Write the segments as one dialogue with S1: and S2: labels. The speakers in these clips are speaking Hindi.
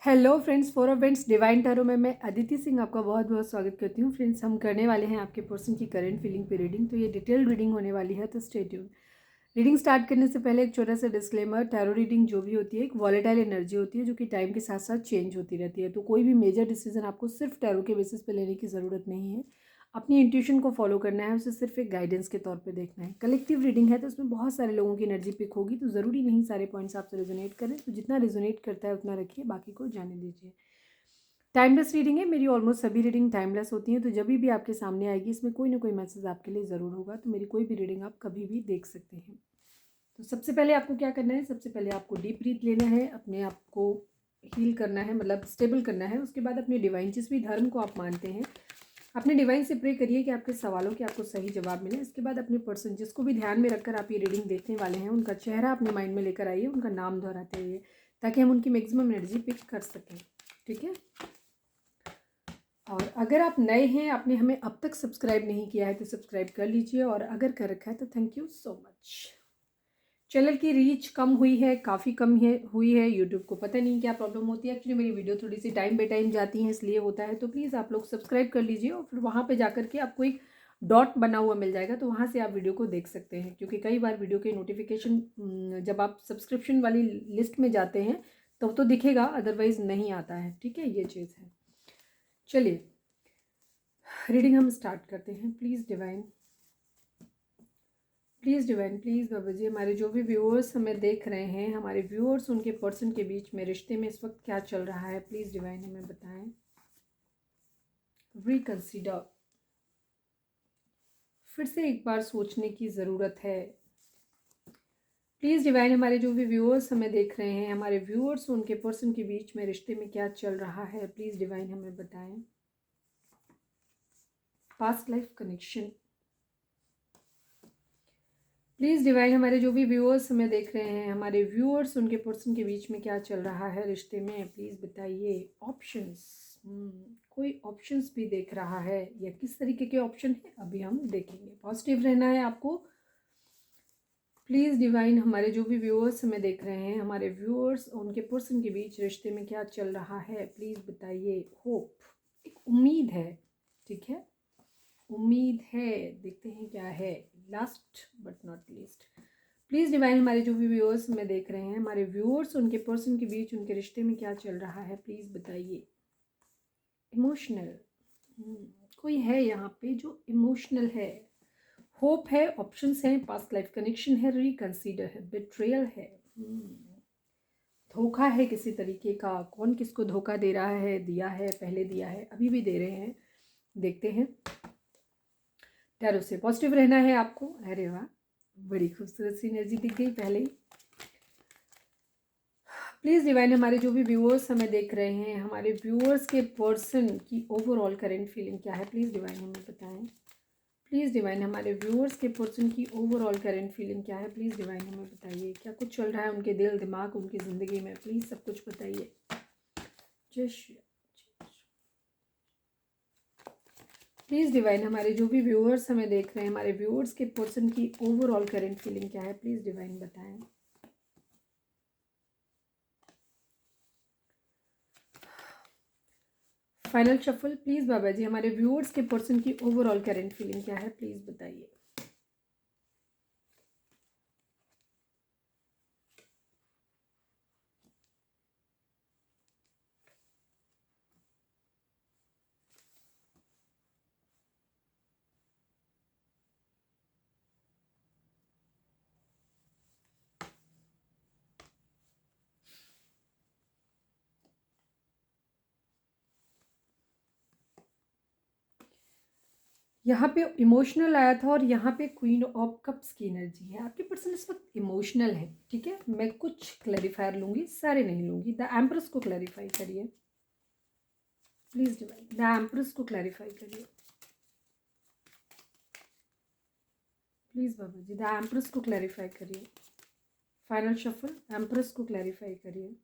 S1: Hello friends, for friends divine tarot में मैं अदिति सिंह आपका बहुत बहुत स्वागत करती हूँ। फ्रेंड्स, हम करने वाले हैं आपके पर्सन की करंट फीलिंग पे रीडिंग। तो ये डिटेल्ड रीडिंग होने वाली है, तो स्टे ट्यून। रीडिंग स्टार्ट करने से पहले एक छोटा सा डिस्क्लेमर। टैरो रीडिंग जो भी होती है एक वॉलेटाइल एनर्जी होती है जो कि टाइम के साथ साथ चेंज होती रहती है। तो कोई भी मेजर डिसीजन आपको सिर्फ टैरो के बेसिस पे लेने की ज़रूरत नहीं है। अपनी इंट्यूशन को फॉलो करना है, उसे सिर्फ एक गाइडेंस के तौर पे देखना है। कलेक्टिव रीडिंग है तो उसमें बहुत सारे लोगों की एनर्जी पिक होगी, तो ज़रूरी नहीं सारे पॉइंट्स आपसे रेजोनेट करें। तो जितना रेजोनेट करता है उतना रखिए, बाकी को जाने दीजिए। टाइमलेस रीडिंग है, मेरी ऑलमोस्ट सभी रीडिंग टाइमलेस होती हैं। तो जब भी आपके सामने आएगी इसमें कोई ना कोई मैसेज आपके लिए ज़रूर होगा। तो मेरी कोई भी रीडिंग आप कभी भी देख सकते हैं। तो सबसे पहले आपको क्या करना है, सबसे पहले आपको डीप ब्रीथ लेना है, अपने आप को हील करना है, मतलब स्टेबल करना है। उसके बाद अपने डिवाइन, जिस भी धर्म को आप मानते हैं, अपने डिवाइन से प्रे करिए कि आपके सवालों के आपको सही जवाब मिले। इसके बाद अपने पर्सन जिसको भी ध्यान में रखकर आप ये रीडिंग देखने वाले हैं उनका चेहरा अपने माइंड में लेकर आइए, उनका नाम दोहराते रहिए ताकि हम उनकी मैक्सिमम एनर्जी पिक कर सकें। ठीक है। और अगर आप नए हैं, आपने हमें अब तक सब्सक्राइब नहीं किया है तो सब्सक्राइब कर लीजिए, और अगर कर रखा है तो thank you so much. Channel की रीच कम हुई है, काफ़ी कम है हुई है। यूट्यूब को पता नहीं क्या प्रॉब्लम होती है। एक्चुअली मेरी वीडियो थोड़ी सी टाइम बाई टाइम जाती है, इसलिए होता है। तो प्लीज़ आप लोग सब्सक्राइब कर लीजिए, और फिर वहाँ पे जाकर के आपको एक डॉट बना हुआ मिल जाएगा, तो वहाँ से आप वीडियो को देख सकते हैं। क्योंकि कई बार वीडियो के नोटिफिकेशन जब आप सब्सक्रिप्शन वाली लिस्ट में जाते हैं तब तो दिखेगा, अदरवाइज़ नहीं आता है। ठीक है, ये चीज़ है। चलिए रीडिंग हम स्टार्ट करते हैं। Please divine, please divine, please बाबा जी, हमारे जो भी व्यूअर्स हमें देख रहे हैं, हमारे व्यूअर्स उनके पर्सन के बीच में रिश्ते में इस वक्त क्या चल रहा है, प्लीज़ डिवाइन हमें बताएं। रिकंसीडर, फिर से एक बार सोचने की ज़रूरत है। प्लीज़ डिवाइन, हमारे जो भी व्यूअर्स हमें देख रहे हैं, हमारे व्यूअर्स उनके पर्सन के बीच में रिश्ते में क्या चल रहा है, प्लीज़ डिवाइन हमें बताएं। Past life connection, please divine, हमारे जो भी व्यूअर्स हमें देख रहे हैं, हमारे व्यूअर्स उनके पर्सन के बीच में क्या चल रहा है रिश्ते में, प्लीज़ बताइए। ऑप्शंस, कोई ऑप्शंस भी देख रहा है या किस तरीके के ऑप्शन है अभी हम देखेंगे। पॉजिटिव रहना है आपको। प्लीज़ डिवाइन, हमारे जो भी व्यूअर्स हमें देख रहे हैं, हमारे व्यूअर्स उनके पर्सन के बीच रिश्ते में क्या चल रहा है, प्लीज़ बताइए। होप, एक उम्मीद है। ठीक है, उम्मीद है, देखते हैं क्या है। Last but not least, please divine, हमारे जो भी व्यूअर्स हमें देख रहे हैं, हमारे व्यूअर्स उनके पर्सन के बीच उनके रिश्ते में क्या चल रहा है, प्लीज़ बताइए। इमोशनल, कोई है यहाँ पे जो इमोशनल है। होप है, ऑप्शंस हैं, पास्ट लाइफ कनेक्शन है, रिकंसीडर है, बिट्रेयल है, धोखा है किसी तरीके का। कौन किसको धोखा दे रहा है, दिया है, पहले दिया है, अभी भी दे रहे हैं, देखते हैं। टैरो से पॉजिटिव रहना है आपको। अरे वाह, बड़ी खूबसूरत सी एनर्जी दिख गई पहले ही। प्लीज़ डिवाइन, हमारे जो भी व्यूअर्स हमें देख रहे हैं, हमारे व्यूअर्स के पर्सन की ओवरऑल करंट फीलिंग क्या है, प्लीज़ डिवाइन हमें बताएं। प्लीज़ डिवाइन, हमारे व्यूअर्स के पर्सन की ओवरऑल करंट फीलिंग क्या है, प्लीज़ डिवाइन हमें बताइए। क्या कुछ चल रहा है उनके दिल दिमाग उनकी ज़िंदगी में, प्लीज़ सब कुछ बताइए। जय श्री, प्लीज़ डिवाइन, हमारे जो भी व्यूअर्स हमें देख रहे हैं, हमारे व्यूअर्स के पर्सन की ओवरऑल करंट फीलिंग क्या है, प्लीज़ डिवाइन बताएं। फाइनल शफल, प्लीज़ बाबा जी, हमारे व्यूअर्स के पर्सन की ओवरऑल करंट फीलिंग क्या है, प्लीज़ बताइए। यहाँ पे इमोशनल आया था, और यहाँ पे क्वीन ऑफ कप्स की एनर्जी है। आपके पर्सन इस वक्त इमोशनल है। ठीक है, मैं कुछ क्लैरिफायर लूँगी, सारे नहीं लूँगी। द एम्प्रेस को क्लैरिफाई करिए प्लीज़ डिवाइन, द एम्प्रेस को क्लैरिफाई करिए प्लीज़ बाबा जी, द एम्प्रेस को क्लैरिफाई करिए। फाइनल शफल, एम्प्रेस को क्लैरिफाई करिए।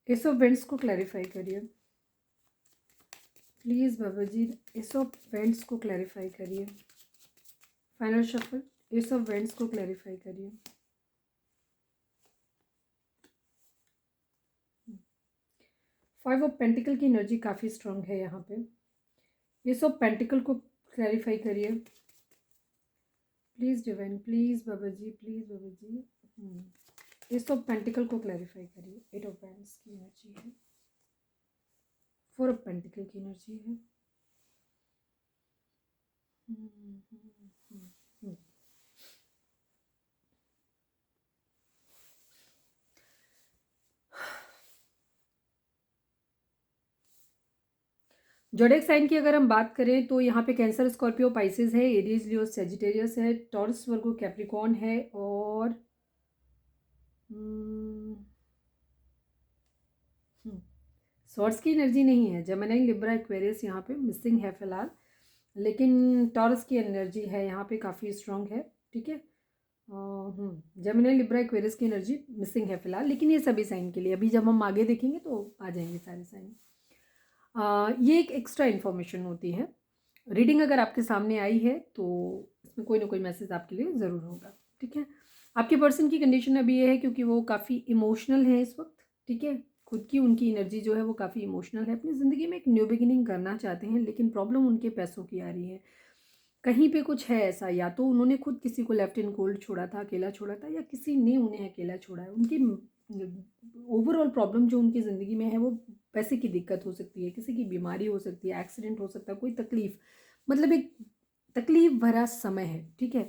S1: एस ऑफ वेंट्स को क्लैरिफाई करिए प्लीज़ बाबा जी। एस ऑफ वेंट्स को क्लैरिफाई करिए। Final shuffle, ace of wands को क्लैरिफाई करिए। फाइव ऑफ पेंटिकल की एनर्जी काफ़ी स्ट्रांग है यहाँ पे। एस ऑफ पेंटिकल को क्लैरिफाई करिए प्लीज़ डिवाइन, प्लीज़ बाबा जी, प्लीज़ बाबा जी। एस ऑफ पेंटिकल को क्लैरिफाई करिए। एट ऑफ वैंड्स की एनर्जी है। फोर ऑफ पेंटिकल की एनर्जी है। जोडिएक साइन की अगर हम बात करें तो यहाँ पे कैंसर, स्कॉर्पियो, पाइसेस है, एरीज, लियो, सेजिटेरियस है, टॉरस, वर्गो, कैप्रिकॉर्न है और सॉर्ड्स की एनर्जी नहीं है। जेमिनी, लिब्रा, एक्वेरियस यहाँ पे मिसिंग है फिलहाल, लेकिन टॉरस की एनर्जी है यहाँ पे काफ़ी स्ट्रांग है। ठीक है, जेमिनी, लिब्रा, एक्वेरियस की एनर्जी मिसिंग है फिलहाल, लेकिन ये सभी साइन के लिए। अभी जब हम आगे देखेंगे तो आ जाएंगे सारे साइन। ये एक एक्स्ट्रा इन्फॉर्मेशन होती है। रीडिंग अगर आपके सामने आई है तो इसमें कोई ना कोई मैसेज आपके लिए ज़रूर होगा। ठीक है, आपके पर्सन की कंडीशन अभी ये है क्योंकि वो काफ़ी इमोशनल है इस वक्त। ठीक है, खुद की उनकी एनर्जी जो है वो काफ़ी इमोशनल है, अपनी ज़िंदगी में एक न्यू बिगिनिंग करना चाहते हैं, लेकिन प्रॉब्लम उनके पैसों की आ रही है। कहीं पे कुछ है ऐसा, या तो उन्होंने खुद किसी को लेफ्ट इन कोल्ड छोड़ा था, अकेला छोड़ा था, या किसी ने उन्हें अकेला छोड़ा है। उनकी ओवरऑल प्रॉब्लम जो उनकी ज़िंदगी में है वो पैसे की दिक्कत हो सकती है, किसी की बीमारी हो सकती है, एक्सीडेंट हो सकता है, कोई तकलीफ, मतलब एक तकलीफ भरा समय है। ठीक है,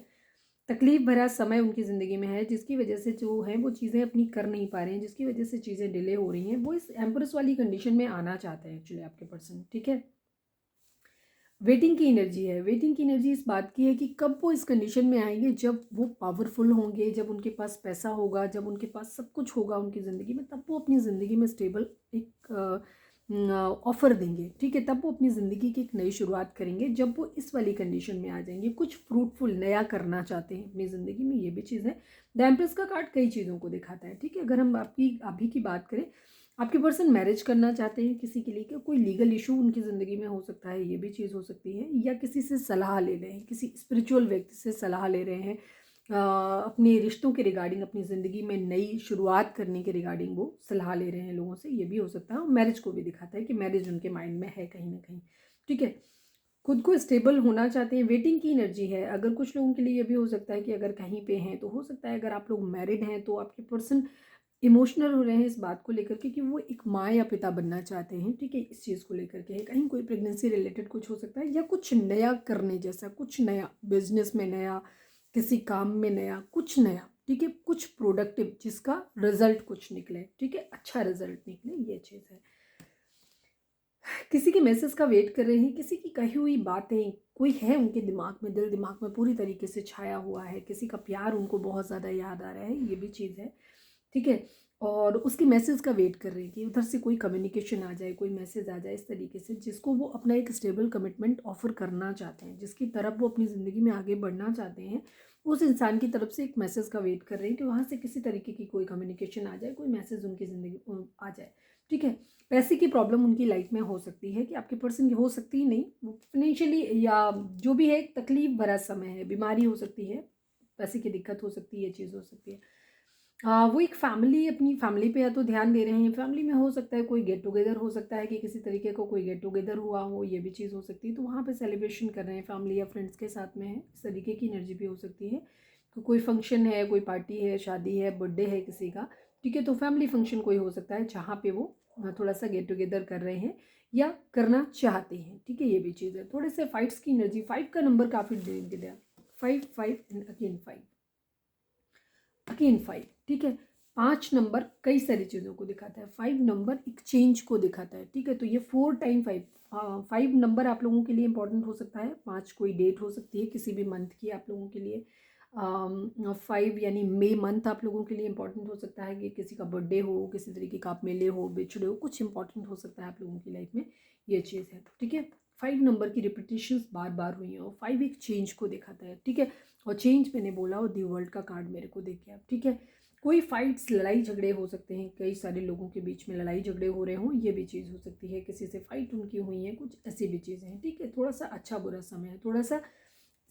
S1: तकलीफ भरा समय उनकी ज़िंदगी में है, जिसकी वजह से जो है वो चीज़ें अपनी कर नहीं पा रहे हैं, जिसकी वजह से चीज़ें डिले हो रही हैं। वो इस एम्प्रेस वाली कंडीशन में आना चाहते हैं एक्चुअली आपके पर्सन। ठीक है, वेटिंग की एनर्जी है। वेटिंग की एनर्जी इस बात की है कि कब वो इस कंडीशन में आएंगे, जब वो पावरफुल होंगे, जब उनके पास पैसा होगा, जब उनके पास सब कुछ होगा उनकी ज़िंदगी में, तब वो अपनी ज़िंदगी में स्टेबल एक ऑफ़र देंगे। ठीक है, तब वो अपनी ज़िंदगी की एक नई शुरुआत करेंगे, जब वो इस वाली कंडीशन में आ जाएंगे। कुछ फ्रूटफुल नया करना चाहते हैं अपनी ज़िंदगी में, ये भी चीज़ है। द एम्प्रेस का कार्ड कई चीज़ों को दिखाता है। ठीक है, अगर हम आपकी अभी की बात करें, आपके पर्सन मैरिज करना चाहते हैं किसी के लिए, कि कोई लीगल इशू उनकी ज़िंदगी में हो सकता है, ये भी चीज़ हो सकती है, या किसी से सलाह ले रहे हैं, किसी स्पिरिचुअल व्यक्ति से सलाह ले रहे हैं अपने रिश्तों के रिगार्डिंग, अपनी ज़िंदगी में नई शुरुआत करने के रिगार्डिंग वो सलाह ले रहे हैं लोगों से, ये भी हो सकता है। और मैरिज को भी दिखाता है कि मैरिज उनके माइंड में है कहीं ना कहीं। ठीक है, खुद को स्टेबल होना चाहते हैं। वेटिंग की एनर्जी है। अगर कुछ लोगों के लिए ये भी हो सकता है कि अगर कहीं पे हैं तो हो सकता है, अगर आप लोग मैरिड हैं तो आपके पर्सन इमोशनल हो रहे हैं इस बात को लेकर के कि वो एक माँ या पिता बनना चाहते हैं। ठीक है, इस चीज़ को लेकर के है। कहीं कोई प्रेगनेंसी रिलेटेड कुछ हो सकता है, या कुछ नया करने जैसा, कुछ नया बिजनेस में नया, किसी काम में नया, कुछ नया। ठीक है, कुछ प्रोडक्टिव जिसका रिजल्ट कुछ निकले। ठीक है, अच्छा रिजल्ट निकले, ये चीज़ है। किसी के मैसेज का वेट कर रहे हैं, किसी की कही हुई बातें कोई है उनके दिमाग में, दिल दिमाग में पूरी तरीके से छाया हुआ है। किसी का प्यार उनको बहुत ज़्यादा याद आ रहा है, ये भी चीज़ है। ठीक है, और उसकी मैसेज का वेट कर रही है कि उधर से कोई कम्युनिकेशन आ जाए, कोई मैसेज आ जाए इस तरीके से, जिसको वो अपना एक स्टेबल कमिटमेंट ऑफर करना चाहते हैं, जिसकी तरफ वो अपनी ज़िंदगी में आगे बढ़ना चाहते हैं। उस इंसान की तरफ से एक मैसेज का वेट कर रहे हैं कि वहाँ से किसी तरीके की कोई कम्युनिकेशन आ जाए, कोई मैसेज उनकी ज़िंदगी आ जाए। ठीक है, पैसे की प्रॉब्लम उनकी लाइफ में हो सकती है, कि आपके पर्सन की हो सकती ही नहीं, वो फाइनेंशियली या जो भी है एक तकलीफ भरा समय है, बीमारी हो सकती है, पैसे की दिक्कत हो सकती है, ये चीज़ हो सकती है। वो एक फैमिली, अपनी फैमिली पे या तो ध्यान दे रहे हैं। फैमिली में हो सकता है कोई गेट टुगेदर हो सकता है, कि किसी तरीके का कोई गेट टुगेदर हुआ हो, ये भी चीज़ हो सकती है। तो वहाँ पे सेलिब्रेशन कर रहे हैं फैमिली या फ्रेंड्स के साथ में है, इस तरीके की एनर्जी भी हो सकती है। तो कोई फंक्शन है, कोई पार्टी है, शादी है, बर्थडे है किसी का। ठीक है, तो फैमिली फंक्शन कोई हो सकता है जहाँ पे वो थोड़ा सा गेट टुगेदर कर रहे हैं या करना चाहते हैं। ठीक है, ये भी चीज़ है। थोड़े से फाइट्स की एनर्जी, 5 का नंबर काफ़ी डेंजर है। 5 5 एंड अगेन 5, अगेन 5। ठीक है, 5 नंबर कई सारी चीज़ों को दिखाता है, 5 नंबर एक चेंज को दिखाता है। ठीक है, तो ये 4 टाइम 5, 5 नंबर आप लोगों के लिए इंपॉर्टेंट हो सकता है। 5 कोई डेट हो सकती है किसी भी मंथ की आप लोगों के लिए। 5 यानी मे मंथ आप लोगों के लिए इंपॉर्टेंट हो सकता है, कि किसी का बर्थडे हो, किसी तरीके का आप मिले हो, बिछड़े हो, कुछ इंपॉर्टेंट हो सकता है आप लोगों की लाइफ में, ये चीज़ है। ठीक है, 5 नंबर की रिपीटेशंस बार बार हुई हैं, और 5 एक चेंज को दिखाता है। ठीक है, और चेंज मैंने बोला, और दी वर्ल्ड का कार्ड मेरे को देख के आप। ठीक है, कोई फाइट्स, लड़ाई झगड़े हो सकते हैं, कई सारे लोगों के बीच में लड़ाई झगड़े हो रहे हों, ये भी चीज़ हो सकती है। किसी से फाइट उनकी हुई है, कुछ ऐसी भी चीज़ें हैं, ठीक है। थोड़ा सा अच्छा बुरा समय है, थोड़ा सा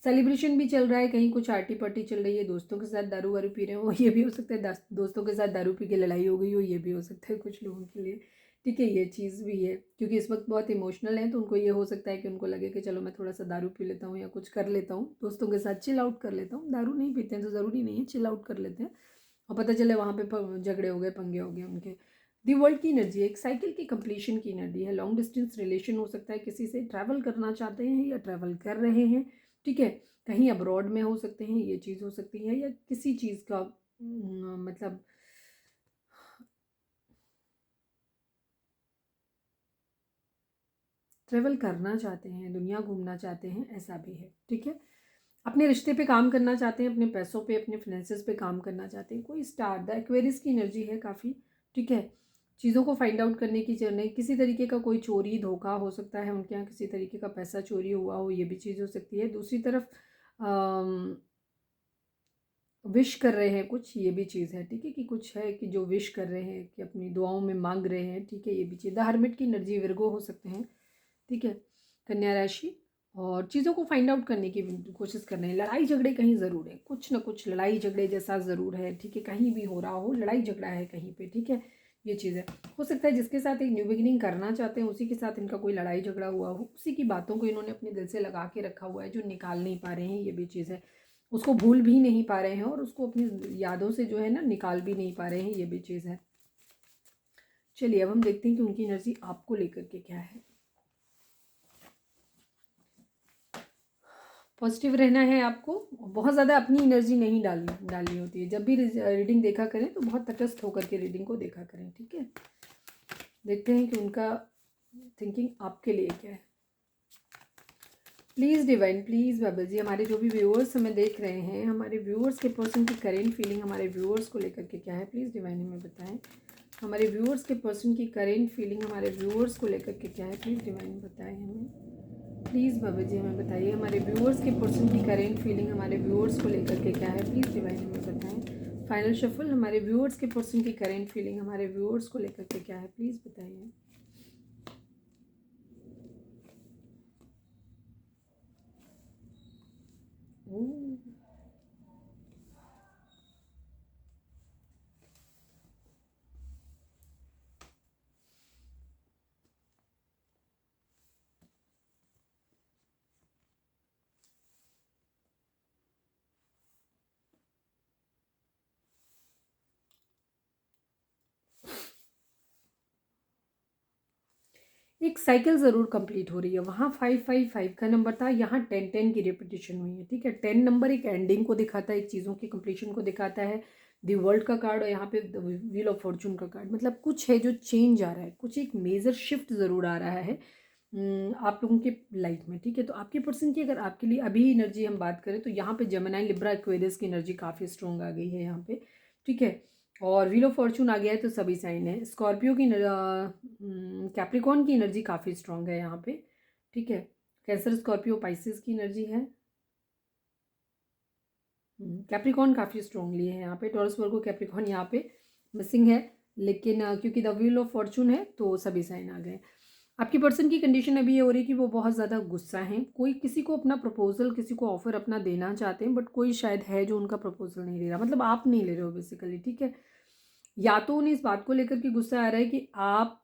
S1: सेलिब्रेशन भी चल रहा है, कहीं कुछ आर्टी पार्टी चल रही है, दोस्तों के साथ दारू वारू पी रहे हो, ये भी हो सकता है। दोस्तों के साथ दारू पी के लड़ाई हो गई हो, ये भी हो सकता है कुछ लोगों के लिए, ठीक है। ये चीज़ भी है, क्योंकि इस वक्त बहुत इमोशनल है, तो उनको ये हो सकता है कि उनको लगे कि चलो मैं थोड़ा सा दारू पी लेता हूँ या कुछ कर लेता हूँ, दोस्तों के साथ चिल आउट कर लेता हूँ। दारू नहीं पीते हैं तो ज़रूरी नहीं है, चिल आउट कर लेते हैं, और पता चले वहाँ पे झगड़े हो गए, पंगे हो गए उनके। दी वर्ल्ड की एनर्जी, एक साइकिल की कंप्लीशन की एनर्जी है। लॉन्ग डिस्टेंस रिलेशन हो सकता है, किसी से ट्रैवल करना चाहते हैं या ट्रैवल कर रहे हैं, ठीक है। कहीं अब्रॉड में हो सकते हैं, ये चीज़ हो सकती है, या किसी चीज़ का मतलब ट्रैवल करना चाहते हैं, दुनिया घूमना चाहते हैं, ऐसा भी है, ठीक है। अपने रिश्ते पे काम करना चाहते हैं, अपने पैसों पे, अपने फाइनेंसेस पे काम करना चाहते हैं। कोई स्टार, द एक्वेरियस की एनर्जी है काफ़ी, ठीक है। चीज़ों को फाइंड आउट करने की जर्नी, किसी तरीके का कोई चोरी धोखा हो सकता है उनके यहाँ, किसी तरीके का पैसा चोरी हुआ हो, ये भी चीज़ हो सकती है। दूसरी तरफ विश कर रहे हैं कुछ, ये भी चीज़ है, ठीक है, कि कुछ है कि जो विश कर रहे हैं, कि अपनी दुआओं में मांग रहे हैं, ठीक है, ये भी चीज़। द हर्मिट की एनर्जी, विर्गो हो सकते हैं, ठीक है, कन्या राशि, और चीज़ों को फाइंड आउट करने की कोशिश कर रहे हैं। लड़ाई झगड़े कहीं ज़रूर है, कुछ ना कुछ लड़ाई झगड़े जैसा ज़रूर है, ठीक है, कहीं भी हो रहा हो, लड़ाई झगड़ा है कहीं पे, ठीक है, ये चीज़ है। हो सकता है जिसके साथ एक न्यू बिगिनिंग करना चाहते हैं उसी के साथ इनका कोई लड़ाई झगड़ा हुआ हो, उसी की बातों को इन्होंने अपने दिल से लगा के रखा हुआ है, जो निकाल नहीं पा रहे हैं, ये भी चीज़ है। उसको भूल भी नहीं पा रहे हैं और उसको अपनी यादों से जो है ना निकाल भी नहीं पा रहे हैं, ये भी चीज़ है। चलिए अब हम देखते हैं कि उनकी एनर्जी आपको लेकर के क्या है। पॉजिटिव रहना है आपको, बहुत ज़्यादा अपनी एनर्जी नहीं डालनी होती है। जब भी रीडिंग देखा करें तो बहुत तटस्थ होकर के रीडिंग को देखा करें, ठीक है। देखते हैं कि उनका थिंकिंग आपके लिए क्या है। प्लीज़ डिवाइन, प्लीज़ बाबा जी, हमारे जो भी व्यूअर्स हमें देख रहे हैं, हमारे व्यूअर्स के पर्सन की करेंट फीलिंग हमारे व्यूअर्स को लेकर के क्या है, प्लीज़ डिवाइन हमें बताएं। हमारे व्यूअर्स के पर्सन की करेंट फीलिंग हमारे व्यूअर्स को लेकर के क्या है, प्लीज़ डिवाइन बताएं हमें। प्लीज़ बाबा जी हमें बताइए, हमारे व्यूअर्स के पर्सन की करेंट फीलिंग हमारे व्यूअर्स को लेकर के क्या है, प्लीज़ डिवाइन हमें बताएं। फाइनल शफल, हमारे व्यूअर्स के पर्सन की करेंट फीलिंग हमारे व्यूअर्स को लेकर के क्या है, प्लीज़ बताइए। एक साइकिल ज़रूर कंप्लीट हो रही है। वहाँ 555 का नंबर था, यहाँ 1010 की रिपीटिशन हुई है, ठीक है। 10 नंबर एक एंडिंग को दिखाता है, एक चीज़ों की कंप्लीशन को दिखाता है। दी वर्ल्ड का कार्ड, और यहाँ पे व्हील ऑफ फॉर्चून का कार्ड, मतलब कुछ है जो चेंज आ रहा है, कुछ एक मेजर शिफ्ट ज़रूर आ रहा है आप लोगों के लाइफ में, ठीक है। तो आपके पर्सन की अगर आपके लिए अभी एनर्जी हम बात करें तो यहाँ पे जेमिनी, लिब्रा, एक्वेरियस की एनर्जी काफ़ी स्ट्रॉन्ग आ गई है यहाँ पे, ठीक है। और व्हील ऑफ फॉर्चून आ गया है तो सभी साइन है। स्कॉर्पियो की कैप्रिकॉन की एनर्जी काफ़ी स्ट्रॉन्ग है यहाँ पे, ठीक है। कैंसर, स्कॉर्पियो, पाइसेस की एनर्जी है। कैप्रिकॉन काफ़ी स्ट्रॉन्गली है यहाँ पे। टॉरस, वर्गो, कैप्रिकॉन यहाँ पे मिसिंग है, लेकिन क्योंकि द व्हील ऑफ फॉर्चून है तो सभी साइन आ गए। आपकी पर्सन की कंडीशन अभी ये हो रही है कि वो बहुत ज़्यादा गुस्सा हैं। कोई किसी को अपना प्रपोजल, किसी को ऑफर अपना देना चाहते हैं, बट कोई शायद है जो उनका प्रपोजल नहीं ले रहा, मतलब आप नहीं ले रहे हो बेसिकली, ठीक है। या तो उन्हें इस बात को लेकर के गुस्सा आ रहा है कि आप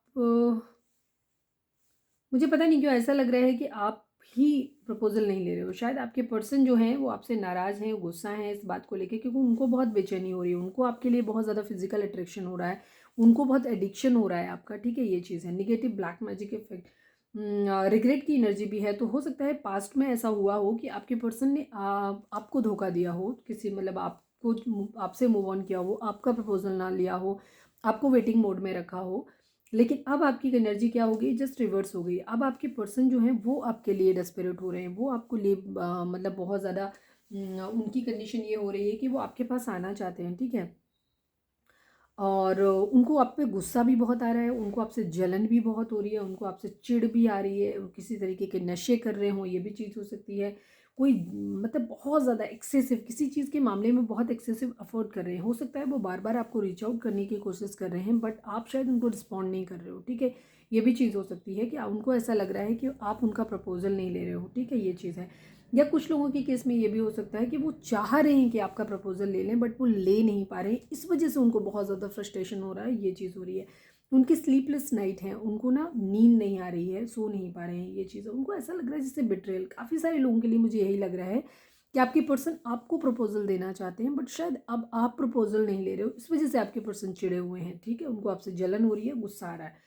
S1: मुझे पता नहीं क्यों ऐसा लग रहा है कि आप ही प्रपोजल नहीं ले रहे हो। शायद आपके पर्सन जो हैं वो आपसे नाराज़ हैं, गुस्सा हैं इस बात को लेके, क्योंकि उनको बहुत बेचैनी हो रही है, उनको आपके लिए बहुत ज़्यादा फिजिकल अट्रैक्शन हो रहा है, उनको बहुत एडिक्शन हो रहा है आपका, ठीक है। ये चीज़ है negative black magic effect. Regret की एनर्जी भी है, तो हो सकता है पास्ट में ऐसा हुआ हो कि आपके पर्सन ने आपको धोखा दिया हो, किसी मतलब आपको आपसे मूव ऑन किया हो, आपका प्रपोजल ना लिया हो, आपको वेटिंग मोड में रखा हो। लेकिन अब आपकी एनर्जी क्या हो गई, जस्ट रिवर्स हो गई। अब आपके पर्सन जो हैं वो आपके लिए डेस्परेट हो रहे हैं, वो आपको लिए मतलब बहुत ज़्यादा उनकी कंडीशन ये हो रही है कि वो आपके पास आना चाहते हैं, ठीक है। और उनको आप पे गुस्सा भी बहुत आ रहा है, उनको आपसे जलन भी बहुत हो रही है, उनको आपसे चिढ़ भी आ रही है, किसी तरीके के नशे कर रहे हों, ये भी चीज़ हो सकती है। कोई मतलब बहुत ज़्यादा एक्सेसिव किसी चीज़ के मामले में बहुत एक्सेसिव अफोर्ड कर रहे हैं। हो सकता है वो बार-बार आपको रीच आउट करने की कोशिश कर रहे हैं, बट आप शायद उनको रिस्पॉन्ड नहीं कर रहे हो, ठीक है? ये भी चीज़ हो सकती है कि उनको ऐसा लग रहा है कि आप उनका प्रपोज़ल नहीं ले रहे हो, ठीक है? ये चीज़ है। या कुछ लोगों के केस में ये भी हो सकता है कि वो चाह रहे हैं कि आपका प्रपोज़ल ले लें, बट वो ले नहीं पा रहे हैं, इस वजह से उनको बहुत ज़्यादा फ्रस्ट्रेशन हो रहा है, ये चीज़ हो रही है। उनकी स्लीपलेस नाइट है, उनको ना नींद नहीं आ रही है, सो नहीं पा रहे हैं, ये चीज़ है। उनको ऐसा लग रहा है जैसे बिट्रेयल, काफ़ी सारे लोगों के लिए मुझे यही लग रहा है कि आपके पर्सन आपको प्रपोज़ल देना चाहते हैं, बट शायद अब आप प्रपोज़ल नहीं ले रहे हो, इस वजह से आपके पर्सन चिढ़े हुए हैं, ठीक है? उनको आपसे जलन हो रही है, गुस्सा आ रहा है।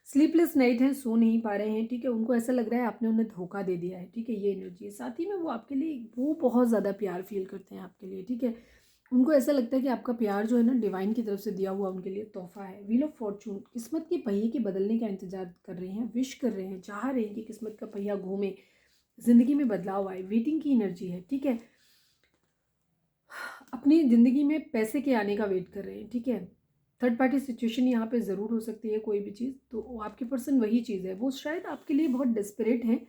S1: स्लीपलेस नाइट है, सो नहीं पा रहे हैं, ठीक है? उनको ऐसा लग रहा है आपने उन्हें धोखा दे दिया है, ठीक है? ये एनर्जी है। साथ ही में वो आपके लिए वो बहुत ज़्यादा प्यार फ़ील करते हैं आपके लिए, ठीक है? उनको ऐसा लगता है कि आपका प्यार जो है ना डिवाइन की तरफ से दिया हुआ उनके लिए तोहफ़ा है। व्हील ऑफ फॉर्च्यून, किस्मत के पहिए के बदलने का इंतज़ार कर रहे हैं, विश कर रहे हैं, चाह रहे हैं कि किस्मत का पहिया घूमे, ज़िंदगी में बदलाव आए, वेटिंग की एनर्जी है, ठीक है? अपनी ज़िंदगी में पैसे के आने का वेट कर रहे हैं, ठीक है? थर्ड पार्टी सिचुएशन यहाँ पे ज़रूर हो सकती है कोई भी चीज़, तो आपके पर्सन वही चीज़ है, वो शायद आपके लिए बहुत डेस्परेट हैं,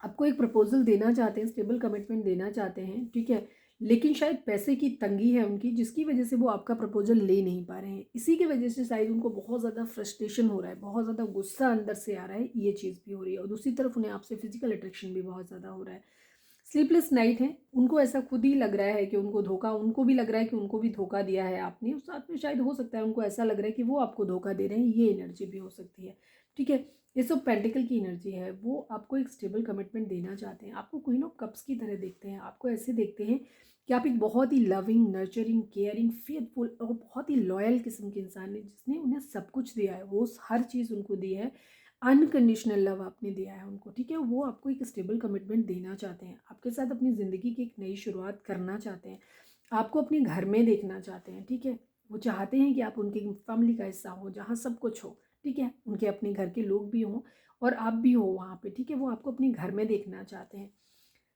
S1: आपको एक प्रपोज़ल देना चाहते हैं, स्टेबल कमिटमेंट देना चाहते हैं, ठीक है? लेकिन शायद पैसे की तंगी है उनकी, जिसकी वजह से वो आपका प्रपोज़ल ले नहीं पा रहे हैं। इसी की वजह से शायद उनको बहुत ज़्यादा फ्रस्ट्रेशन हो रहा है, बहुत ज़्यादा गुस्सा अंदर से आ रहा है, ये चीज़ भी हो रही है। और दूसरी तरफ उन्हें आपसे फिज़िकल अट्रैक्शन भी बहुत ज़्यादा हो रहा है। स्लीपलेस नाइट है, उनको ऐसा खुद ही लग रहा है कि उनको भी लग रहा है कि उनको भी धोखा दिया है आपने, और साथ में शायद हो सकता है उनको ऐसा लग रहा है कि वो आपको धोखा दे रहे हैं, ये एनर्जी भी हो सकती है, ठीक है? ये सब पेंटिकल की एनर्जी है, वो आपको एक स्टेबल कमिटमेंट देना चाहते हैं, आपको क्वीन ऑफ कप्स की तरह देखते हैं, आपको ऐसे देखते हैं कि आप एक बहुत ही लविंग, नर्चरिंग, केयरिंग, फेथफुल और बहुत ही लॉयल किस्म के इंसान हैं, जिसने उन्हें सब कुछ दिया है, वो हर चीज़ उनको दी है, अनकंडीशनल लव आपने दिया है उनको, ठीक है? वो आपको एक स्टेबल कमिटमेंट देना चाहते हैं, आपके साथ अपनी ज़िंदगी की एक नई शुरुआत करना चाहते हैं, आपको अपने घर में देखना चाहते हैं, ठीक है? वो चाहते हैं कि आप उनकी फैमिली का हिस्सा हो, जहाँ सब कुछ हो, ठीक है? उनके अपने घर के लोग भी हों और आप भी हो वहाँ पे, ठीक है? वो आपको अपने घर में देखना चाहते हैं,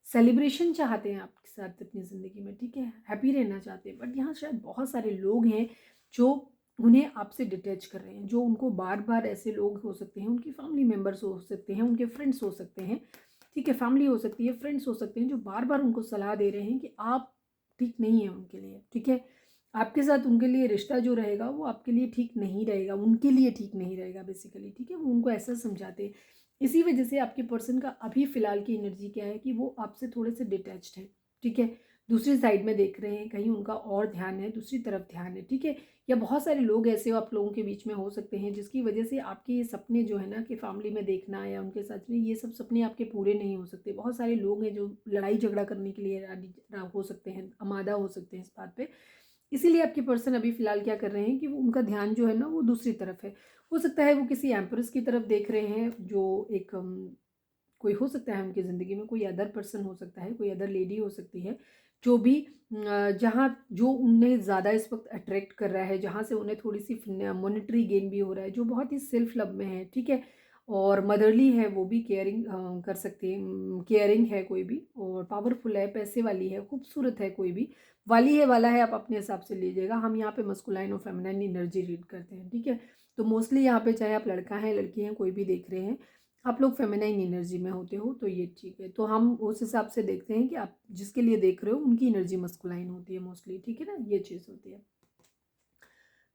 S1: सेलिब्रेशन चाहते हैं आपके साथ अपनी ज़िंदगी में, ठीक है? हैप्पी रहना चाहते हैं, बट यहाँ शायद बहुत सारे लोग हैं जो उन्हें आपसे डिटैच कर रहे हैं, जो उनको बार-बार, ऐसे लोग हो सकते हैं, उनकी फैमिली मेंबर्स हो सकते हैं, उनके फ्रेंड्स हो सकते हैं, ठीक है? फैमिली हो सकती है, फ्रेंड्स हो सकते हैं, जो बार-बार उनको सलाह दे रहे हैं कि आप ठीक नहीं हैं उनके लिए, ठीक है? आपके साथ उनके लिए रिश्ता जो रहेगा वो आपके लिए ठीक नहीं रहेगा, उनके लिए ठीक नहीं रहेगा बेसिकली, ठीक है? वो उनको ऐसा समझाते हैं। इसी वजह से आपके पर्सन का अभी फ़िलहाल की एनर्जी क्या है कि वो आपसे थोड़े से डिटैच्ड हैं, ठीक है? दूसरी साइड में देख रहे हैं, कहीं उनका और ध्यान है, दूसरी तरफ ध्यान है, ठीक है? या बहुत सारे लोग ऐसे आप लोगों के बीच में हो सकते हैं जिसकी वजह से आपके ये सपने जो है ना कि फैमिली में देखना या उनके साथ में, ये सब सपने आपके पूरे नहीं हो सकते। बहुत सारे लोग हैं जो लड़ाई झगड़ा करने के लिए हो सकते हैं, आमादा हो सकते हैं इस बात पे। इसीलिए आपके पर्सन अभी फ़िलहाल क्या कर रहे हैं कि वो उनका ध्यान जो है ना वो दूसरी तरफ है। हो सकता है वो किसी एम्प्रेस की तरफ देख रहे हैं, जो एक कोई हो सकता है उनकी ज़िंदगी में, कोई अदर पर्सन हो सकता है, कोई अदर लेडी हो सकती है, जो भी जहाँ जो उन्हें ज़्यादा इस वक़्त अट्रैक्ट कर रहा है, जहाँ से उन्हें थोड़ी-सी मॉनेटरी गेन भी हो रहा है, जो बहुत ही सेल्फ लव में है, ठीक है? और मदरली है, वो भी केयरिंग कर सकती है, केयरिंग है कोई भी, और पावरफुल है, पैसे वाली है, खूबसूरत है कोई भी, वाली है, वाला है, आप अपने हिसाब से लीजिएगा। हम यहाँ पे मस्कुलाइन और फेमिनाइन एनर्जी रीड करते हैं, ठीक है? तो मोस्टली यहाँ पे चाहे आप लड़का हैं, लड़की हैं, कोई भी देख रहे हैं, आप लोग फेमिनाइन एनर्जी में होते हो, तो ये ठीक है। तो हम उस हिसाब से देखते हैं कि आप जिसके लिए देख रहे हो उनकी एनर्जी मस्कुलाइन होती है मोस्टली, ठीक है ना? ये चीज़ होती है।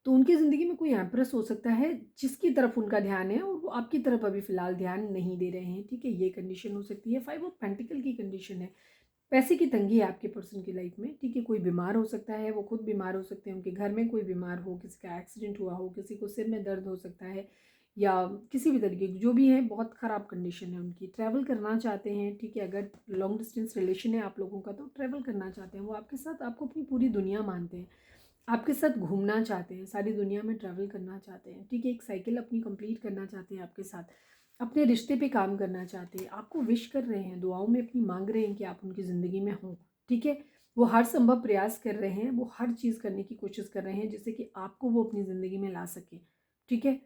S1: तो उनकी ज़िंदगी में कोई एम्प्रेस हो सकता है जिसकी तरफ उनका ध्यान है और वो आपकी तरफ अभी फ़िलहाल ध्यान नहीं दे रहे हैं, ठीक है? ये कंडीशन हो सकती है। 5 ऑफ पेंटिकल की कंडीशन है। पैसे की तंगी है आपके पर्सन की लाइफ में, ठीक है? कोई बीमार हो सकता है, वो खुद बीमार हो सकते हैं, उनके घर में कोई बीमार हो, किसी का एक्सीडेंट हुआ हो, किसी को सिर में दर्द हो सकता है, या किसी भी तरीके की जो भी है, बहुत ख़राब कंडीशन है उनकी। ट्रैवल करना चाहते हैं, ठीक है? अगर लॉन्ग डिस्टेंस रिलेशन है आप लोगों का, तो ट्रैवल करना चाहते हैं वो आपके साथ, आपको अपनी पूरी दुनिया मानते हैं, आपके साथ घूमना चाहते हैं, सारी दुनिया में ट्रैवल करना चाहते हैं, ठीक है? एक साइकिल अपनी कंप्लीट करना चाहते हैं आपके साथ, अपने रिश्ते पे काम करना चाहते हैं, आपको विश कर रहे हैं, दुआओं में अपनी मांग रहे हैं कि आप उनकी ज़िंदगी में हों, ठीक है? वो हर संभव प्रयास कर रहे हैं, वो हर चीज़ करने की कोशिश कर रहे हैं जिससे कि आपको वो अपनी ज़िंदगी में ला सकें, ठीक है?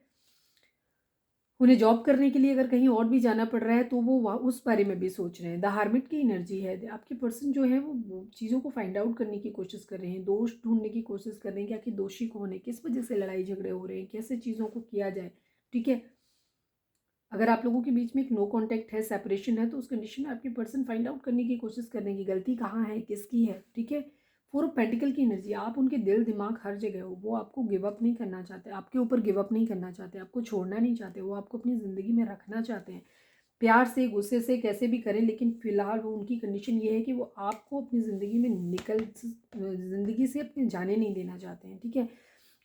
S1: उन्हें जॉब करने के लिए अगर कहीं और भी जाना पड़ रहा है तो वो उस बारे में भी सोच रहे हैं। द हार्मिट की एनर्जी है। आपके पर्सन जो है वो चीज़ों को फाइंड आउट करने की कोशिश कर रहे हैं, दोष ढूंढने की कोशिश कर रहे हैं कि आखिर दोषी कौन है, किस वजह से लड़ाई झगड़े हो रहे हैं, कैसे चीज़ों को किया जाए। ठीक है, अगर आप लोगों के बीच में एक नो कॉन्टैक्ट है, सेपरेशन है, तो उस कंडीशन में आपके पर्सन फाइंड आउट करने की कोशिश कर रहे हैं कि गलती कहाँ है, किसकी है। ठीक है, फोर ऑफ पेंटिकल की एनर्जी, आप उनके दिल दिमाग हर जगह हो, वो आपको गिव अप नहीं करना चाहते, आपके ऊपर गिव अप नहीं करना चाहते, आपको छोड़ना नहीं चाहते, वो आपको अपनी ज़िंदगी में रखना चाहते हैं, प्यार से गुस्से से कैसे भी करें, लेकिन फिलहाल वो उनकी कंडीशन ये है कि वो आपको अपनी ज़िंदगी में ज़िंदगी से अपने जाने नहीं देना चाहते हैं। ठीक है,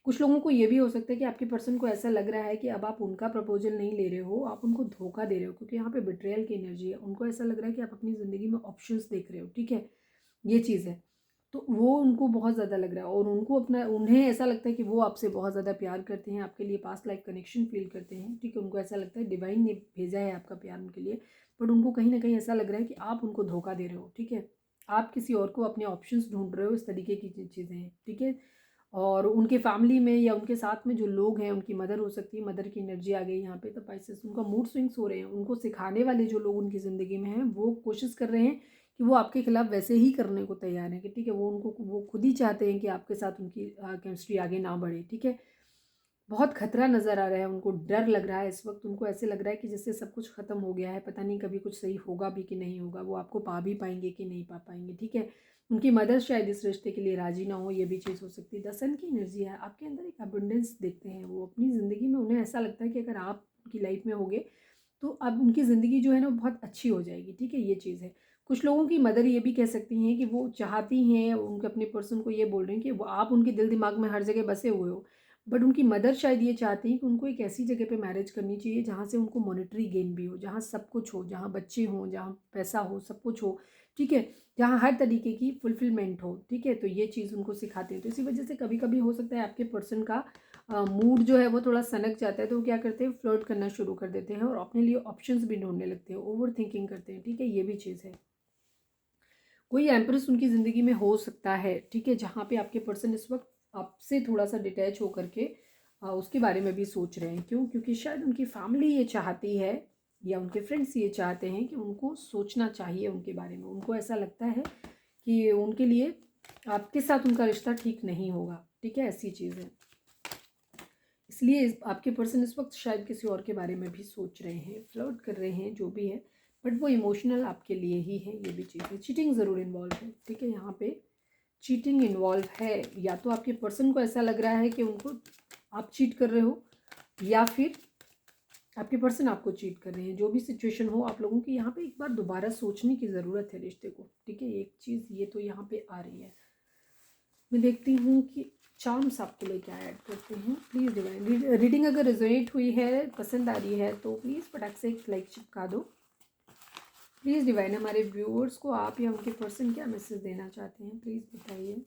S1: कुछ लोगों को ये भी हो सकता है कि आपके पर्सन को ऐसा लग रहा है कि अब आप उनका प्रपोजल नहीं ले रहे हो, आप उनको धोखा दे रहे हो, क्योंकि यहाँ पे बिट्रेयल की एनर्जी है। उनको ऐसा लग रहा है कि आप अपनी ज़िंदगी में ऑप्शंस देख रहे हो। ठीक है, ये चीज़ है, तो वो उनको बहुत ज़्यादा लग रहा है, और उनको अपना उन्हें ऐसा लगता है कि वो आपसे बहुत ज़्यादा प्यार करते हैं, आपके लिए पास्ट लाइफ कनेक्शन फील करते हैं। ठीक है, उनको ऐसा लगता है डिवाइन ने भेजा है आपका प्यार उनके लिए, बट उनको कहीं ना कहीं ऐसा लग रहा है कि आप उनको धोखा दे रहे हो। ठीक है, आप किसी और को अपने ऑप्शंस ढूंढ रहे हो, इस तरीके की चीज़ें हैं। ठीक है, और उनके फैमिली में या उनके साथ में जो लोग हैं, उनकी मदर हो सकती है, मदर की एनर्जी आ गई यहाँ पे, तो पाइसेस उनका मूड स्विंग्स हो रहे हैं। उनको सिखाने वाले जो लोग उनकी ज़िंदगी में हैं वो कोशिश कर रहे हैं कि वो आपके खिलाफ वैसे ही करने को तैयार हैं कि ठीक है, वो खुद ही चाहते हैं कि आपके साथ उनकी केमिस्ट्री आगे ना बढ़े। ठीक है, बहुत खतरा नज़र आ रहा है, उनको डर लग रहा है इस वक्त, उनको ऐसे लग रहा है कि जैसे सब कुछ ख़त्म हो गया है, पता नहीं कभी कुछ सही होगा भी कि नहीं होगा, वो आपको पा भी पाएंगे कि नहीं पा पाएंगे। ठीक है, उनकी मदर शायद इस रिश्ते के लिए राजी ना हो, ये भी चीज़ हो सकती है। द सन की एनर्जी है, आपके अंदर एक अबंडेंस देखते हैं वो अपनी ज़िंदगी में, उन्हें ऐसा लगता है कि अगर आप उनकी लाइफ में होगे तो अब उनकी ज़िंदगी जो है ना वो बहुत अच्छी हो जाएगी। ठीक है, ये चीज़ है। कुछ लोगों की मदर ये भी कह सकती हैं कि वो चाहती हैं, उनके अपने पर्सन को ये बोल रहे हैं कि वो आप उनके दिल दिमाग में हर जगह बसे हुए हो, बट उनकी मदर शायद ये चाहती हैं कि उनको एक ऐसी जगह पे मैरिज करनी चाहिए जहाँ से उनको मॉनेटरी गेन भी हो, जहाँ सब कुछ हो, जहाँ बच्चे हों, जहाँ पैसा हो, सब कुछ हो। ठीक है, जहाँ हर तरीके की फुलफिलमेंट हो। ठीक है, तो ये चीज़ उनको सिखाते हैं। तो इसी वजह से कभी कभी हो सकता है आपके पर्सन का मूड जो है वो थोड़ा सनक जाता है, तो वो क्या करते हैं, फ्लर्ट करना शुरू कर देते हैं और अपने लिए ऑप्शंस भी ढूंढने लगते हैं, ओवर थिंकिंग करते हैं। ठीक है, ये भी चीज़ है। कोई एम्प्रेस उनकी ज़िंदगी में हो सकता है। ठीक है, जहाँ पे आपके पर्सन इस वक्त आपसे थोड़ा सा डिटैच होकर के उसके बारे में भी सोच रहे हैं। क्यों? क्योंकि शायद उनकी फैमिली ये चाहती है या उनके फ्रेंड्स ये चाहते हैं कि उनको सोचना चाहिए उनके बारे में। उनको ऐसा लगता है कि उनके लिए आपके साथ उनका रिश्ता ठीक नहीं होगा। ठीक है, ऐसी चीज़ है। इसलिए आपके पर्सन इस वक्त शायद किसी और के बारे में भी सोच रहे हैं, फ्लर्ट कर रहे हैं, जो भी है, बट वो इमोशनल आपके लिए ही है, ये भी चीज़ है। चीटिंग ज़रूर इन्वॉल्व है। ठीक है, यहाँ पे चीटिंग इन्वॉल्व है। या तो आपके पर्सन को ऐसा लग रहा है कि उनको आप चीट कर रहे हो, या फिर आपके पर्सन आपको चीट कर रहे हैं। जो भी सिचुएशन हो, आप लोगों की यहाँ पे एक बार दोबारा सोचने की ज़रूरत है रिश्ते को। ठीक है, एक चीज़ ये तो यहाँ पे आ रही है। मैं देखती हूँ कि चार्म्स आपके लिए क्या ऐड करते हैं। प्लीज़ डिवाइन, रीडिंग अगर रिजोनेट हुई है, पसंद आ रही है, तो प्लीज़ फटाक से एक लाइक चिपका दो। प्लीज़ डिवाइन, हमारे व्यूअर्स को आप या उनके पर्सन क्या मैसेज देना चाहते हैं, प्लीज़ बताइए।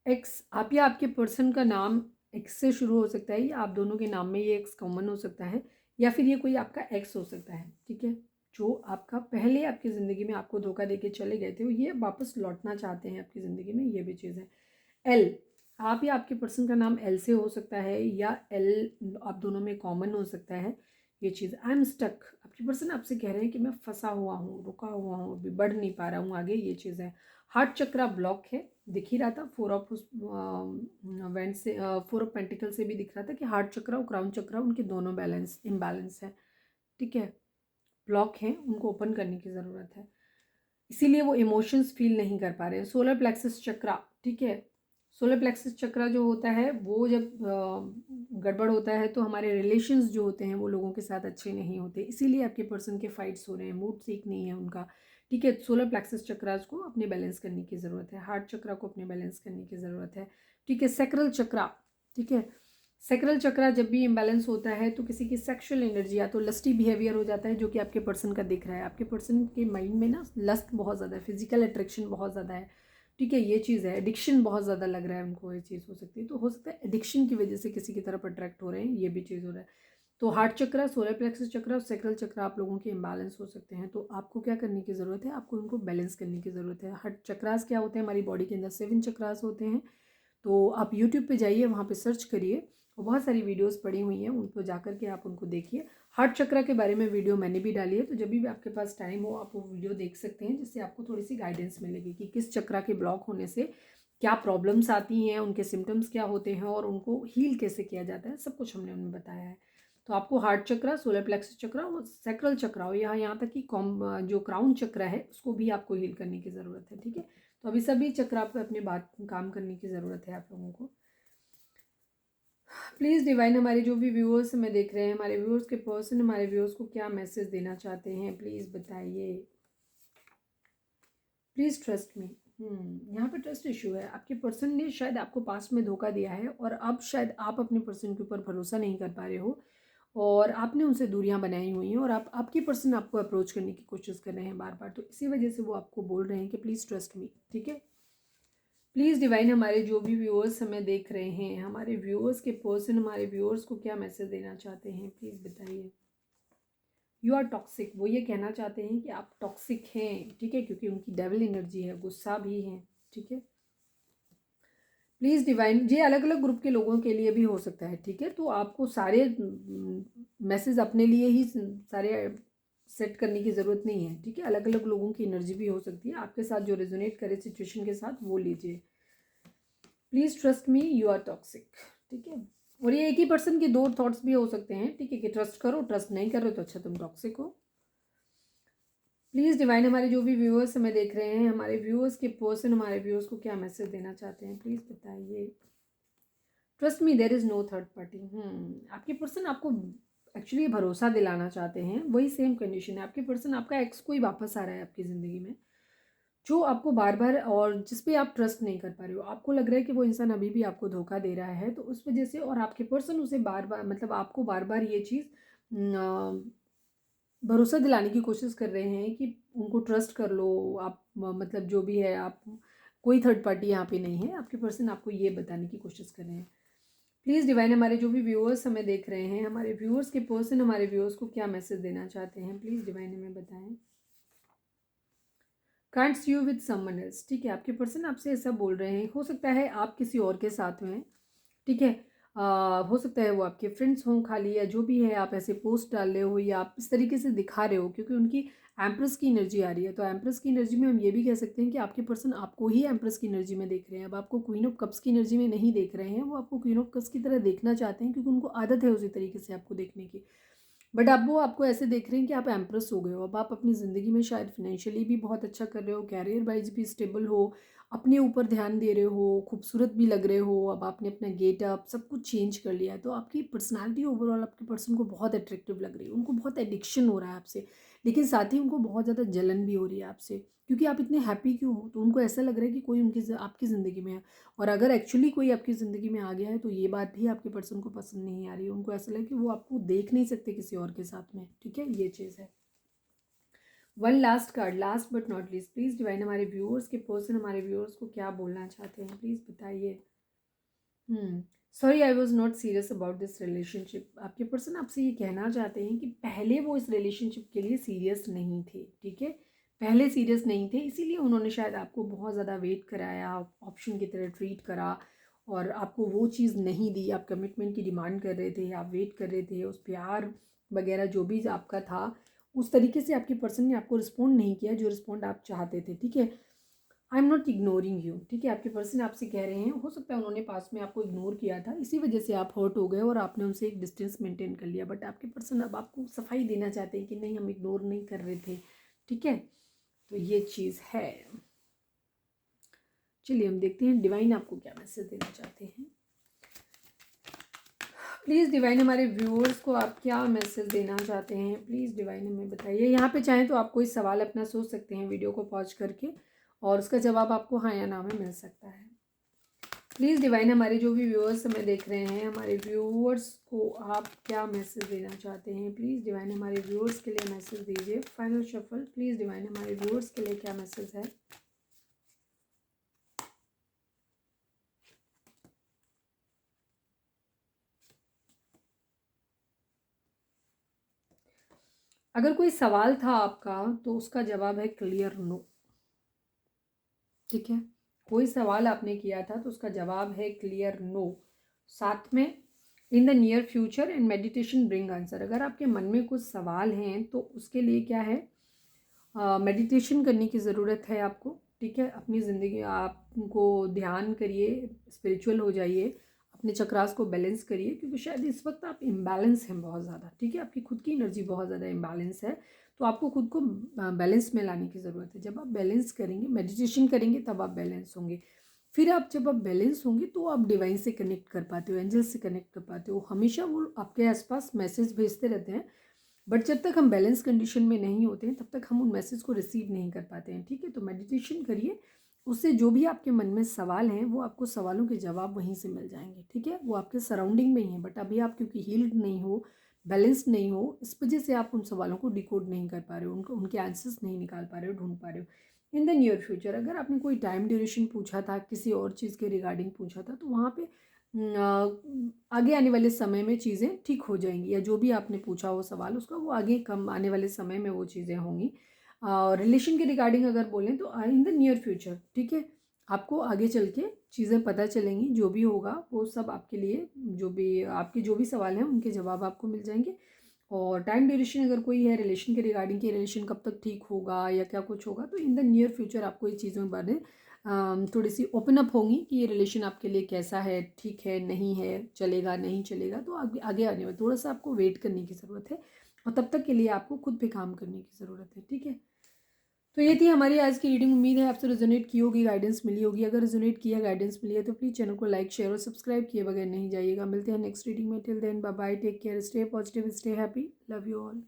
S1: एक्स, आप या आपके पर्सन का नाम एक्स से शुरू हो सकता है, या आप दोनों के नाम में ये एक्स कॉमन हो सकता है, या फिर ये कोई आपका एक्स हो सकता है। ठीक है, जो आपका पहले आपकी ज़िंदगी में आपको धोखा देके चले गए थे, वो ये वापस लौटना चाहते हैं आपकी ज़िंदगी में, ये भी चीज़ है। एल, आप या आपके पर्सन का नाम एल से हो सकता है, या एल आप दोनों में कॉमन हो सकता है। ये चीज़, आई एम स्टक, आपके पर्सन आपसे कह रहे हैं कि मैं फंसा हुआ हूँ, रुका हुआ हूँ, अभी बढ़ नहीं पा रहा हूँ आगे, ये चीज़ है। हार्ट चक्रा ब्लॉक है, दिख ही रहा था, फोर ऑफ वेंट से, फोर ऑफ पेंटिकल से भी दिख रहा था कि हार्ट चक्रा और क्राउन चक्रा उनके दोनों बैलेंस इम्बैलेंस है। ठीक है, ब्लॉक है, उनको ओपन करने की ज़रूरत है, इसीलिए वो इमोशंस फील नहीं कर पा रहे हैं। सोलर प्लेक्सस चक्रा, ठीक है, सोलर प्लेक्सस चक्रा जो होता है वो जब गड़बड़ होता है तो हमारे रिलेशंस जो होते हैं वो लोगों के साथ अच्छे नहीं होते, इसीलिए आपके पर्सन के फाइट्स हो रहे हैं, मूड सीख नहीं है उनका। ठीक है, सोलर प्लेक्सस चक्रास को अपने बैलेंस करने की ज़रूरत है, हार्ट चक्रा को अपने बैलेंस करने की ज़रूरत है। ठीक है, सैक्रल चक्रा, ठीक है, सैक्रल चक्रा जब भी इम्बैलेंस होता है तो किसी की सेक्सुअल एनर्जी या तो लस्टी बिहेवियर हो जाता है, जो कि आपके पर्सन का दिख रहा है। आपके पर्सन के माइंड में ना लस्ट बहुत ज़्यादा है, फिजिकल अट्रैक्शन बहुत ज़्यादा है। ठीक है, ये चीज़ है। एडिक्शन बहुत ज़्यादा लग रहा है उनको, ये चीज़ हो सकती है। तो हो सकता है एडिक्शन की वजह से किसी की तरफ अट्रैक्ट हो रहे हैं, ये भी चीज़ हो रहा है। तो हार्ट चक्रा, सोलर प्लेक्सस चक्रा और सैक्रल चक्रा आप लोगों के इम्बैलेंस हो सकते हैं। तो आपको क्या करने की ज़रूरत है, आपको उनको बैलेंस करने की ज़रूरत है। हार्ट चक्रास क्या होते हैं, हमारी बॉडी के अंदर 7 चक्रास होते हैं। तो आप यूट्यूब पे जाइए, वहाँ पे सर्च करिए और बहुत सारी वीडियोस पड़ी हुई हैं, उन पर जाकर के आप उनको देखिए। हार्ट चक्र के बारे में वीडियो मैंने भी डाली है, तो जब भी आपके पास टाइम हो आप वो वीडियो देख सकते हैं, जिससे आपको थोड़ी सी गाइडेंस मिलेगी कि किस चक्र के ब्लॉक होने से क्या प्रॉब्लम्स आती हैं, उनके सिम्टम्स क्या होते हैं और उनको हील कैसे किया जाता है, सब कुछ हमने उनमें बताया है। तो आपको हार्ट चक्र, सोलर प्लेक्सस चक्र और सैक्रल चक्र हो, यहाँ तक कि जो क्राउन चक्र है उसको भी आपको हील करने की ज़रूरत है। ठीक है, तो अभी सभी चक्र आप अपने बात काम करने की ज़रूरत है आप लोगों को। प्लीज़ डिवाइन, हमारे जो भी व्यूअर्स हमें देख रहे हैं, हमारे व्यूअर्स के पर्सन हमारे व्यूअर्स को क्या मैसेज देना चाहते हैं, प्लीज़ बताइए। प्लीज़ ट्रस्ट मी। यहाँ पे ट्रस्ट इशू है। आपके पर्सन ने शायद आपको पास्ट में धोखा दिया है और अब शायद आप अपने पर्सन के ऊपर भरोसा नहीं कर पा रहे हो और आपने उनसे दूरियां बनाई हुई हैं और आपके पर्सन आपको अप्रोच करने की कोशिश कर रहे हैं बार बार, तो इसी वजह से वो आपको बोल रहे हैं कि प्लीज़ ट्रस्ट मी। ठीक है, प्लीज़ डिवाइन, हमारे जो भी व्यूअर्स हमें देख रहे हैं, हमारे व्यूअर्स के पर्सन हमारे व्यूअर्स को क्या मैसेज देना चाहते हैं, प्लीज़ बताइए। यू आर टॉक्सिक, वो ये कहना चाहते हैं कि आप टॉक्सिक हैं। ठीक है, क्योंकि उनकी डेविल एनर्जी है, गुस्सा भी है। ठीक है, प्लीज़ डिवाइन, ये अलग अलग ग्रुप के लोगों के लिए भी हो सकता है। ठीक है, तो आपको सारे मैसेज अपने लिए ही सारे सेट करने की ज़रूरत नहीं है। ठीक है, अलग अलग लोगों की एनर्जी भी हो सकती है, आपके साथ जो रेजोनेट करे सिचुएशन के साथ वो लीजिए। Please trust me, you are toxic. ठीक है, और ये एक ही पर्सन के दो थॉट्स भी हो सकते हैं। ठीक है, कि ट्रस्ट करो, ट्रस्ट नहीं कर रहे तो अच्छा तुम टॉक्सिक हो। प्लीज़ डिवाइन, हमारे जो भी व्यूअर्स हमें देख रहे हैं, हमारे व्यूअर्स के पर्सन हमारे व्यूअर्स को क्या मैसेज देना चाहते हैं, प्लीज़ बताइए। Trust me, there is no third party. आपके पर्सन आपको एक्चुअली भरोसा दिलाना चाहते हैं, वही सेम कंडीशन है। आपके पर्सन, आपका एक्स कोई वापस आ रहा है आपकी ज़िंदगी में, जो आपको बार बार और जिस पे आप ट्रस्ट नहीं कर पा रहे हो, आपको लग रहा है कि वो इंसान अभी भी आपको धोखा दे रहा है, तो उस वजह से, और आपके पर्सन उसे बार बार, मतलब आपको बार बार ये चीज़ भरोसा दिलाने की कोशिश कर रहे हैं कि उनको ट्रस्ट कर लो आप, मतलब जो भी है आप, कोई थर्ड पार्टी यहाँ पे नहीं है। आपके पर्सन आपको ये बताने की कोशिश कर रहे हैं। प्लीज़ डिवाइन, हमारे जो भी व्यूअर्स हमें देख रहे हैं, हमारे व्यूअर्स के पर्सन हमारे व्यूअर्स को क्या मैसेज देना चाहते हैं, प्लीज़ डिवाइन हमें बताएं। Can't see you with someone else. ठीक है, आपके पर्सन आपसे ऐसा बोल रहे हैं, हो सकता है आप किसी और के साथ में। ठीक है, हो सकता है वो आपके फ्रेंड्स हों खाली, या जो भी है आप ऐसे पोस्ट डाल रहे हो या आप इस तरीके से दिखा रहे हो, क्योंकि उनकी एम्प्रेस की एनर्जी आ रही है। तो एम्प्रेस की एनर्जी में हम ये भी कह सकते हैं कि आपके पर्सन आपको ही एम्प्रेस की एनर्जी में देख रहे हैं। अब आपको क्वीन ऑफ कप्स की एनर्जी में नहीं देख रहे हैं, वो आपको क्वीन ऑफ कप्स की तरह देखना चाहते हैं, क्योंकि उनको आदत है उसी तरीके से आपको देखने की। बट अब वो आपको ऐसे देख रहे हैं कि आप एम्प्रेस हो गए हो। अब आप अपनी ज़िंदगी में शायद फिनेंशियली भी बहुत अच्छा कर रहे हो, कैरियर वाइज भी स्टेबल हो, अपने ऊपर ध्यान दे रहे हो, खूबसूरत भी लग रहे हो। अब आपने अपना गेटअप सब कुछ चेंज कर लिया है, तो आपकी पर्सनालिटी ओवरऑल आपके पर्सन को बहुत अट्रैक्टिव लग रही है। उनको बहुत एडिक्शन हो रहा है आपसे, लेकिन साथ ही उनको बहुत ज़्यादा जलन भी हो रही है आपसे, क्योंकि आप इतने हैप्पी क्यों हो। तो उनको ऐसा लग रहा है कि कोई आपकी ज़िंदगी में है, और अगर एक्चुअली कोई आपकी ज़िंदगी में आ गया है तो ये बात भी आपके पर्सन को पसंद नहीं आ रही है। उनको ऐसा लगे कि वो आपको देख नहीं सकते किसी और के साथ में। ठीक है, ये चीज़ है। One last card, last but not least, please divine, हमारे व्यूअर्स के पर्सन हमारे व्यूअर्स को क्या बोलना चाहते हैं, प्लीज़ बताइए। Sorry, I was not serious about this relationship. आपके पर्सन आपसे ये कहना चाहते हैं कि पहले वो इस रिलेशनशिप के लिए सीरियस नहीं थे। ठीक है, पहले सीरियस नहीं थे, इसीलिए उन्होंने शायद आपको बहुत ज़्यादा वेट कराया, ऑप्शन की तरह ट्रीट करा और आपको वो चीज़ नहीं दी। आप कमिटमेंट की डिमांड कर रहे थे, आप वेट कर रहे थे, उस प्यार वगैरह जो भी आपका था उस तरीके से आपके पर्सन ने आपको रिस्पॉन्ड नहीं किया जो रिस्पॉन्ड आप चाहते थे। ठीक है, I am not ignoring you. ठीक है, आपके पर्सन आपसे कह रहे हैं, हो सकता है उन्होंने पास में आपको इग्नोर किया था, इसी वजह से आप हर्ट हो गए और आपने उनसे एक डिस्टेंस मेंटेन कर लिया। बट आपके पर्सन अब आपको सफाई देना चाहते हैं कि नहीं, हम इग्नोर नहीं कर रहे थे। ठीक है, तो ये चीज़ है। चलिए हम देखते हैं डिवाइन आपको क्या मैसेज देना चाहते हैं। प्लीज़ डिवाइन, हमारे व्यूअर्स को आप क्या मैसेज देना चाहते हैं, प्लीज़ डिवाइन हमें बताइए। यहाँ पे चाहें तो आप कोई सवाल अपना सोच सकते हैं वीडियो को पॉज करके, और उसका जवाब आपको हाँ या ना में मिल सकता है। प्लीज़ डिवाइन, हमारे जो भी व्यूअर्स हमें देख रहे हैं, हमारे व्यूअर्स को आप क्या मैसेज देना चाहते हैं, प्लीज़ डिवाइन हमारे व्यूअर्स के लिए मैसेज दीजिए। फाइनल शफल, प्लीज़ डिवाइन हमारे व्यूअर्स के लिए क्या मैसेज है। अगर कोई सवाल था आपका तो उसका जवाब है क्लियर नो। ठीक है, कोई सवाल आपने किया था तो उसका जवाब है क्लियर नो। साथ में in the near future and meditation bring answer. अगर आपके मन में कुछ सवाल हैं तो उसके लिए क्या है, मेडिटेशन करने की ज़रूरत है आपको, ठीक है। अपनी ज़िंदगी आपको ध्यान करिए, स्पिरिचुअल हो जाइए, अपने चक्रास को बैलेंस करिए, क्योंकि शायद इस वक्त आप इम्बैलेंस हैं बहुत ज़्यादा, ठीक है। आपकी खुद की एनर्जी बहुत ज़्यादा इम्बैलेंस है, तो आपको खुद को बैलेंस में लाने की ज़रूरत है। जब आप बैलेंस करेंगे, मेडिटेशन करेंगे, तब आप बैलेंस होंगे। फिर आप जब आप बैलेंस होंगे तो आप डिवाइन से कनेक्ट कर पाते हो, एंजल से कनेक्ट कर पाते हो। हमेशा वो आपके आसपास मैसेज भेजते रहते हैं, बट जब तक हम बैलेंस कंडीशन में नहीं होते हैं तब तक हम उन मैसेज को रिसीव नहीं कर पाते हैं, ठीक है। तो मेडिटेशन करिए, उससे जो भी आपके मन में सवाल हैं वो आपको सवालों के जवाब वहीं से मिल जाएंगे, ठीक है। वो आपके सराउंडिंग में ही है, बट अभी आप क्योंकि हील्ड नहीं हो, बैलेंस नहीं हो, इस वजह से आप उन सवालों को डिकोड नहीं कर पा रहे हो, उनके आंसर्स नहीं निकाल पा रहे हो, ढूंढ पा रहे हो। इन द नियर फ्यूचर अगर आपने कोई टाइम ड्यूरेशन पूछा था, किसी और चीज़ के रिगार्डिंग पूछा था, तो वहाँ पे आगे आने वाले समय में चीज़ें ठीक हो जाएंगी, या जो भी आपने पूछा हो सवाल उसका, वो आगे कम आने वाले समय में वो चीज़ें होंगी। रिलेशन के रिगार्डिंग अगर बोलें तो इन द नियर फ्यूचर, ठीक है, आपको आगे चल के चीज़ें पता चलेंगी। जो भी होगा वो सब आपके लिए, जो भी सवाल हैं उनके जवाब आपको मिल जाएंगे। और टाइम ड्यूरेशन अगर कोई है रिलेशन के रिगार्डिंग, कि रिलेशन कब तक ठीक होगा या क्या कुछ होगा, तो इन द नियर फ्यूचर आपको ये चीज़ों के बारे में थोड़ी सी ओपन अप होंगी कि ये रिलेशन आपके लिए कैसा है, ठीक है, नहीं है, चलेगा नहीं चलेगा। तो आगे आगे आने में थोड़ा सा आपको वेट करने की ज़रूरत है, और तब तक के लिए आपको खुद पे काम करने की ज़रूरत है, ठीक है। तो ये थी हमारी आज की रीडिंग। उम्मीद है आपसे रेजोनेट की होगी, गाइडेंस मिली होगी। अगर रेजोनेट किया, गाइडेंस मिली है तो प्लीज़ चैनल को लाइक, शेयर और सब्सक्राइब किए बगैर नहीं जाइएगा। मिलते हैं नेक्स्ट रीडिंग में। Till then bye bye, take care, stay positive, stay happy, love you all.